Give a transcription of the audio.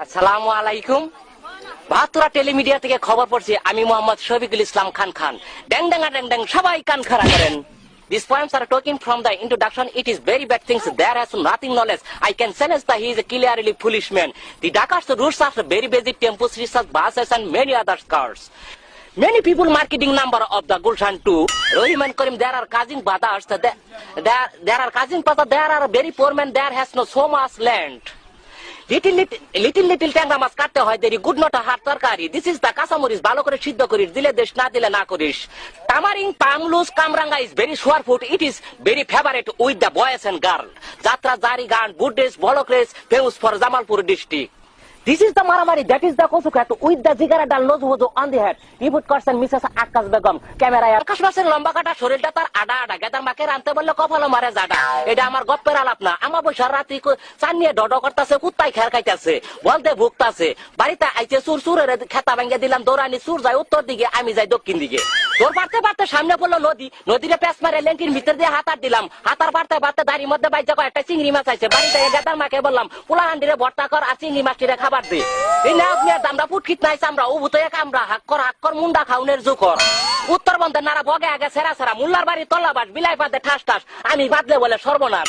আসসালামু আলাইকুম। ভাতুরা টেলিমিডিয়া থেকে খবর পড়ছি, আমি মোহাম্মদ শফিকুল ইসলাম খান খান। ড্যাং ড্যাং ড্যাং ড্যাং, সবাই কান খাড়া করেন। These poems are taken from the introduction. It is very bad things. There has nothing knowledge. I can sense that he is a clearly foolish man. The Dakar's routes are very basic tempos, research, buses and many other cars. Many people marketing number of the Gulshan 2. Rahim and Karim, there are cousin brothers. There are cousin brothers. There are very poor men. There has no so much land. Little ট্যাংরা মাছ কাটতে হয় দেরি, good not হার তরকারি। This is the কাঁচামরিচ, ভালো করে সিদ্ধ করিস, দিলে দেশ না দিলে না করিস। Tamarind pomelos kamranga is very sour food, it is very favourite with the boys and girl. Jatra jari gaan বুডেস বলক্রেস famous for Jamalpur district. This is the Maramari, that is the Kosukat, with the Zigara Dal Nozuzo on the head. Ibut Korsan Mrs. Akas Begum, Camera, Kashmasan Lombakata, Shorita, Ada, Gather Maker, and Tabella Kopala Marazada, Edamar Gopera Lapna, Amabu Sharati, Sanya Dodokata, Kutai Karkatase, Walde Buktase, Barita, Aichesur, Katabanga Dilam Dorani Surza, Utodige, Amiza Dokindige. Your Pate Bata Shamnapolo Lodi, Nodira Pasmar, Lenkin, Mr. de Hatar Dilam, Hatar Bata Bata, Dari Mother by Jaka, touching Rimas, Barita, Gather Makabalam, Pula and Botakar, Asing Mastira. আমরা ফুটকিট নাই আমরা উবুতয়া কামরা হাক্কর মুন্ডা খাউনের জুকর উত্তরবঙ্গের নারা বগে আগে সেরা সেরা মুল্লার বাড়ি তল্লা বাস বিলাই পাতে ঠাস ঠাস আমি বাদলে বলে সর্বনাশ।